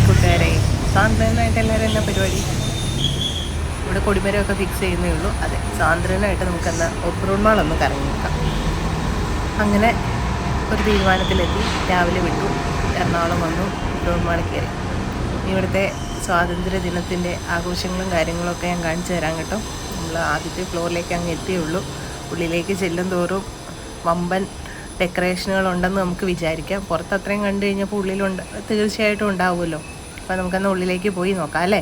Hi കൂട്ടുകാരെ, സാന്ദ്രനായിട്ട് എല്ലാവരും എന്നാ പരിപാടി? ഇവിടെ കൊടിമരമൊക്കെ ഫിക്സ് ചെയ്യുന്നേ ഉള്ളൂ. അതെ, സാന്ദ്രനായിട്ട് നമുക്കെന്നാൽ ഒബ്രോൺ മാൾ ഒന്ന് കറങ്ങി നോക്കാം. അങ്ങനെ ഒരു തീരുമാനത്തിലെത്തി. രാവിലെ വിട്ടു, എറണാകുളം വന്നു, ഒബ്രോൺ മാളിൽ കയറി. ഇവിടുത്തെ സ്വാതന്ത്ര്യ ദിനത്തിൻ്റെ ആഘോഷങ്ങളും കാര്യങ്ങളൊക്കെ ഞാൻ കാണിച്ചു തരാം കേട്ടോ. നമ്മൾ ആദ്യത്തെ ഫ്ലോറിലേക്ക് അങ്ങ് എത്തിയുള്ളൂ. ഉള്ളിലേക്ക് ചെല്ലും തോറും വമ്പൻ ഡെക്കറേഷനുകളുണ്ടെന്ന് നമുക്ക് വിചാരിക്കാം. പുറത്ത് അത്രയും കണ്ടു കഴിഞ്ഞപ്പോൾ ഉള്ളിലുണ്ട്, തീർച്ചയായിട്ടും ഉണ്ടാവുമല്ലോ. അപ്പോൾ നമുക്കന്ന് ഉള്ളിലേക്ക് പോയി നോക്കാം അല്ലേ.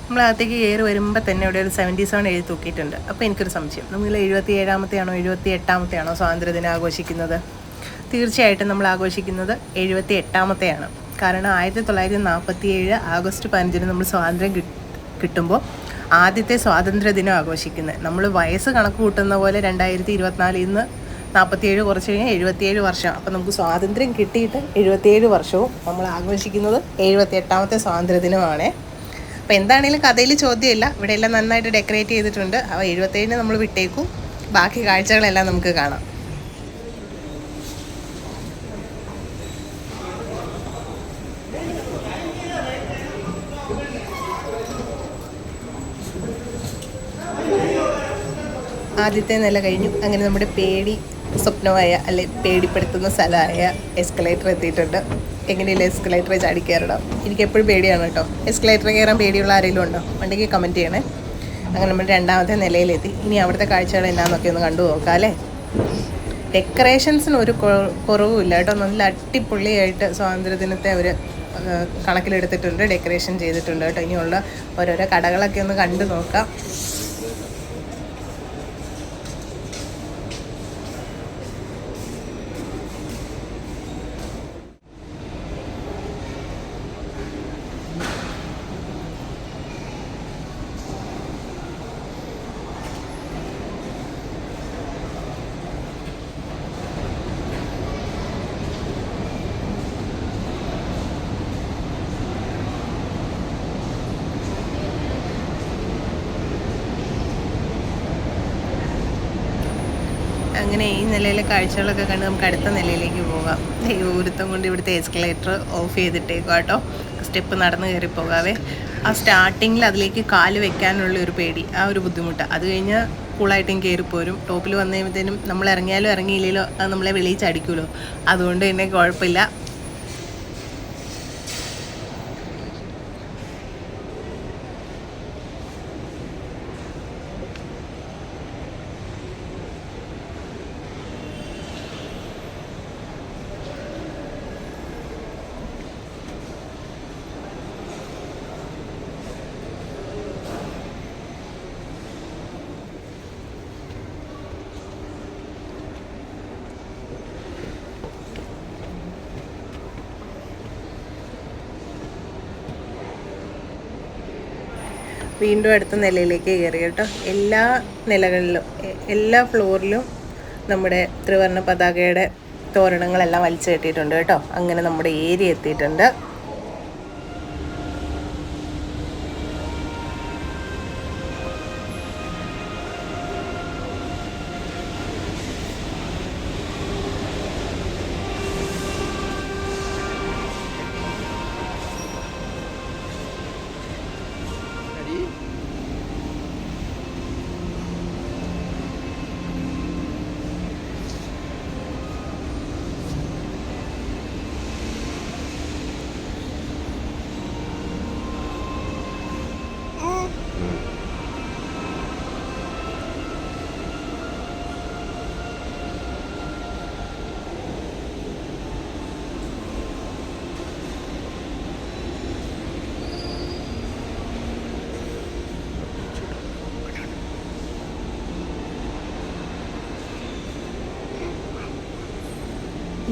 നമ്മളകത്തേക്ക് കയറി വരുമ്പോൾ തന്നെ ഇവിടെ ഒരു 77 എഴുതി തൂക്കിയിട്ടുണ്ട്. അപ്പോൾ എനിക്കൊരു സംശയം, നമ്മൾ 77-ാമത്തെയാണോ 78-ാമത്തെയാണോ സ്വാതന്ത്ര്യദിനം ആഘോഷിക്കുന്നത്? തീർച്ചയായിട്ടും നമ്മൾ ആഘോഷിക്കുന്നത് 78-ാമത്തെയാണ്. കാരണം 1947 ആഗസ്റ്റ് 15 നമ്മൾ സ്വാതന്ത്ര്യം കിട്ടുമ്പോൾ ആദ്യത്തെ സ്വാതന്ത്ര്യ ദിനം ആഘോഷിക്കുന്നത്. നമ്മൾ വയസ്സ് കണക്ക് കൂട്ടുന്ന പോലെ 2024 നിന്ന് 47 കുറച്ച് കഴിഞ്ഞാൽ 77 വർഷം. അപ്പോൾ നമുക്ക് സ്വാതന്ത്ര്യം കിട്ടിയിട്ട് 77 വർഷവും നമ്മൾ ആഘോഷിക്കുന്നത് 78-ാമത്തെ സ്വാതന്ത്ര്യ ദിനമാണ്. അപ്പോൾ എന്താണെങ്കിലും കഥയിൽ ചോദ്യമില്ല. ഇവിടെ എല്ലാം നന്നായിട്ട് ഡെക്കറേറ്റ് ചെയ്തിട്ടുണ്ട്. അപ്പോൾ 77 നമ്മൾ വിട്ടേക്കും. ബാക്കി കാഴ്ചകളെല്ലാം നമുക്ക് കാണാം. ആദ്യത്തെ നില കഴിഞ്ഞു. അങ്ങനെ നമ്മുടെ സ്വപ്നമായ അല്ലെ പേടിപ്പെടുത്തുന്ന സ്ഥലമായ എസ്കലേറ്റർ എത്തിയിട്ടുണ്ട്. എങ്ങനെയില്ല എസ്കലേറ്റർ ചാടി കയറണം? എനിക്കെപ്പോഴും പേടിയാണ് കേട്ടോ. എസ്കലേറ്റർ കയറാൻ പേടിയുള്ള ആരെങ്കിലും ഉണ്ടോ? ഉണ്ടെങ്കിൽ കമൻറ്റ് ചെയ്യണേ. അങ്ങനെ നമ്മൾ 2ാമത്തെ നിലയിലെത്തി. ഇനി അവിടുത്തെ കാഴ്ചകൾ എന്നാന്നൊക്കെ ഒന്ന് കണ്ടു നോക്കാം അല്ലേ. ഡെക്കറേഷൻസിന് ഒരു കുറവുമില്ല കേട്ടോ. നല്ല അടിപൊളിയായിട്ട് സ്വാതന്ത്ര്യദിനത്തെ അവർ കണക്കിലെടുത്തിട്ടുണ്ട്, ഡെക്കറേഷൻ ചെയ്തിട്ടുണ്ട് കേട്ടോ. ഇനിയുള്ള ഓരോരോ കടകളൊക്കെ ഒന്ന് കണ്ടു നോക്കാം. അങ്ങനെ ഈ നിലയിലെ കാഴ്ചകളൊക്കെ കണ്ട് നമുക്ക് അടുത്ത നിലയിലേക്ക് പോകാം. ദൈവപുരത്തം കൊണ്ട് ഇവിടുത്തെ എസ്കലേറ്റർ ഓഫ് ചെയ്തിട്ടേക്കും കേട്ടോ. സ്റ്റെപ്പ് നടന്ന് കയറി പോകാവേ. ആ സ്റ്റാർട്ടിങ്ങിൽ അതിലേക്ക് കാല് വെക്കാനുള്ള ഒരു പേടി, ആ ഒരു ബുദ്ധിമുട്ട്. അത് കഴിഞ്ഞാൽ കൂളായിട്ടും കയറിപ്പോരും. ടോപ്പിൽ വന്നു കഴിയുമ്പോഴത്തേനും നമ്മൾ ഇറങ്ങിയാലും ഇറങ്ങിയില്ലല്ലോ അത് നമ്മളെ വെളിയിച്ചടിക്കുമല്ലോ. അതുകൊണ്ട് തന്നെ കുഴപ്പമില്ല. വീണ്ടും അടുത്ത നിലയിലേക്ക് കയറി കേട്ടോ. എല്ലാ നിലകളിലും എല്ലാ ഫ്ലോറിലും നമ്മുടെ ത്രിവർണ്ണ പതാകയുടെ തോരണങ്ങളെല്ലാം വലിച്ചു കെട്ടിയിട്ടുണ്ട് കേട്ടോ. അങ്ങനെ നമ്മുടെ ഏരിയ എത്തിയിട്ടുണ്ട്.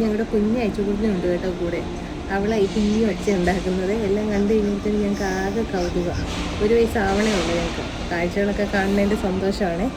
ഞങ്ങളുടെ കുഞ്ഞ് അയച്ചുകുഞ്ഞുണ്ട് കേട്ടോ കൂടെ. അവളായി കുഞ്ഞു വച്ച ഉണ്ടാക്കുന്നത് എല്ലാം കണ്ടു കഴിഞ്ഞിട്ട് ഞങ്ങൾക്ക് ആകെ കൗതുകം. 1 വയസ്സാവണേ ഉള്ളൂ ഞങ്ങൾക്ക്. കാഴ്ചകളൊക്കെ കാണുന്നതിൻ്റെ സന്തോഷമാണേ.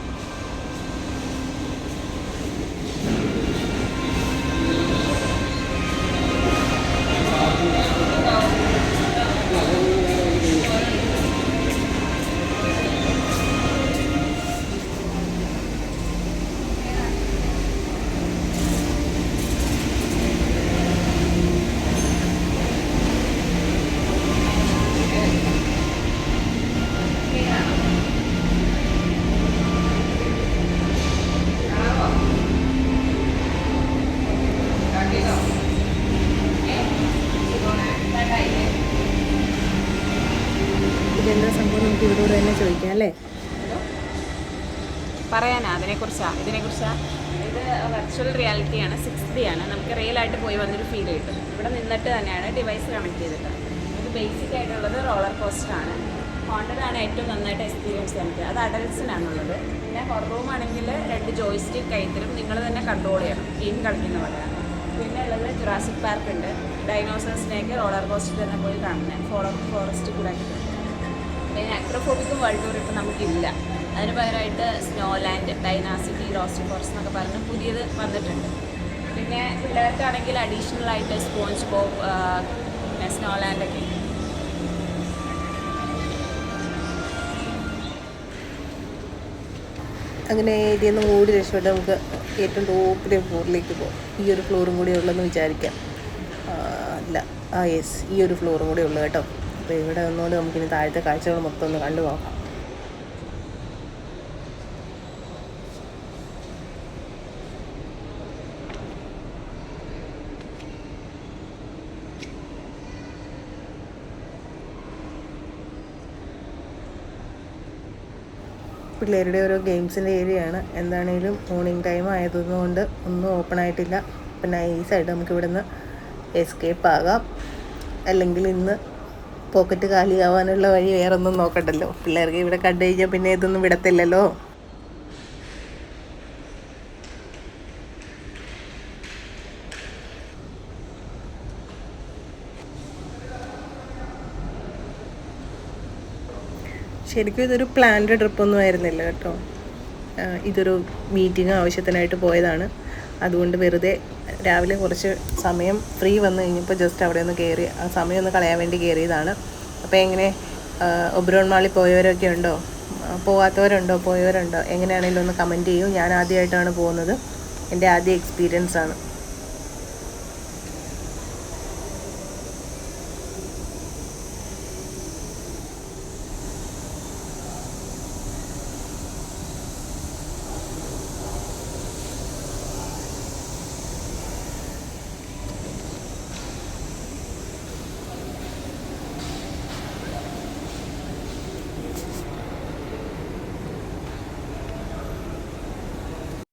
നമുക്ക് ഇവരോട് തന്നെ ചോദിക്കാം അല്ലേ? പറയാനാ ഇതിനെക്കുറിച്ചാ. ഇത് വെർച്വൽ റിയാലിറ്റിയാണ്, 6D ആണ്. നമുക്ക് റിയൽ ആയിട്ട് പോയി വന്നൊരു ഫീൽ കിട്ടും. ഇവിടെ നിന്നിട്ട് തന്നെയാണ് ഡിവൈസ് കണക്ട് ചെയ്തിട്ട്. ഇത് ബേസിക് ആയിട്ടുള്ളത് റോളർ കോസ്റ്ററാണ്. ഹോണ്ടഡാണ് ഏറ്റവും നന്നായിട്ട് എക്സ്പീരിയൻസ് നമുക്ക്. അത് അഡൽട്സിനാണുള്ളത്. പിന്നെ ഹൊറർ റൂം ആണെങ്കിൽ 2 ജോയ്സ്റ്റിക് കൈത്തരും നിങ്ങൾ തന്നെ കൺട്രോൾ ചെയ്യണം, ഗെയിം കളിക്കുന്ന പോലെയാണ്. പിന്നെ ഉള്ളത് ജുറാസിക് പാർക്ക് ഉണ്ട്. ഡൈനോസേഴ്സിനെയൊക്കെ റോളർ കോസ്റ്റർ തന്നെ പോയി കാണുന്നത്, ഫോറസ്റ്റ് കൂടെ ആക്കിയിട്ടുണ്ട്. പിന്നെ അക്രോഫോബിക്കും വേൾഡ് ടൂർ ഇപ്പം നമുക്കില്ല. അതിന് പകരമായിട്ട് സ്നോലാൻഡ്, ഡൈനാസിറ്റി, റോസ്റ്റ് ഫോറസ്റ്റ് എന്നൊക്കെ പറഞ്ഞ് പുതിയത് വന്നിട്ടുണ്ട്. പിന്നെ പിള്ളേർക്കാണെങ്കിൽ അഡീഷണൽ ആയിട്ട് സ്പോഞ്ച് ബോബ്, പിന്നെ സ്നോലാൻഡൊക്കെ. അങ്ങനെ ഇതിൽ നിന്ന് ഓടി രക്ഷപ്പെട്ട് നമുക്ക് ഏറ്റവും ടോപ്പിലെ ഫ്ലോറിലേക്ക് പോകാം. ഈ ഒരു ഫ്ലോറും കൂടി ഉള്ളതെന്ന് വിചാരിക്കാം. അല്ല, യെസ്, ഈ ഒരു ഫ്ലോറും കൂടി ഉള്ളു കേട്ടോ. അപ്പോൾ ഇവിടെ വന്നുകൊണ്ട് നമുക്കിനി താഴത്തെ കാഴ്ചകൾ മൊത്തം ഒന്ന് കണ്ടു നോക്കാം. പിള്ളേരുടെ ഓരോ ഗെയിംസിൻ്റെ ഏരിയയാണ്. എന്താണെങ്കിലും മോർണിംഗ് ടൈം ആയതുകൊണ്ട് ഒന്നും ഓപ്പൺ ആയിട്ടില്ല. അപ്പം നൈസായിട്ട് നമുക്ക് ഇവിടെ നിന്ന് എസ്കേപ്പ് ആകാം. അല്ലെങ്കിൽ ഇന്ന് പോക്കറ്റ് കാലിയാവാനുള്ള വഴി വേറെ ഒന്നും നോക്കണ്ടല്ലോ. പിള്ളേർക്ക് ഇവിടെ കണ്ടു കഴിഞ്ഞാൽ പിന്നെ ഇതൊന്നും വിടത്തില്ലല്ലോ. ശരിക്കും ഇതൊരു പ്ലാൻഡ് ട്രിപ്പൊന്നും ആയിരുന്നില്ല കേട്ടോ. ഇതൊരു മീറ്റിംഗ് ആവശ്യത്തിനായിട്ട് പോയതാണ്. അതുകൊണ്ട് വെറുതെ രാവിലെ കുറച്ച് സമയം ഫ്രീ വന്നു കഴിഞ്ഞപ്പോൾ ജസ്റ്റ് അവിടെ ഒന്ന് കയറി, ആ സമയം ഒന്ന് കളയാൻ വേണ്ടി കയറിയതാണ്. അപ്പോൾ എങ്ങനെ ഒബ്രോൺ മാളിൽ പോയവരൊക്കെ ഉണ്ടോ, പോകാത്തവരുണ്ടോ, പോയവരുണ്ടോ, എങ്ങനെയാണെങ്കിലും ഒന്ന് കമൻറ്റ് ചെയ്യൂ. ഞാൻ ആദ്യമായിട്ടാണ് പോകുന്നത്, എൻ്റെ ആദ്യ എക്സ്പീരിയൻസ് ആണ്.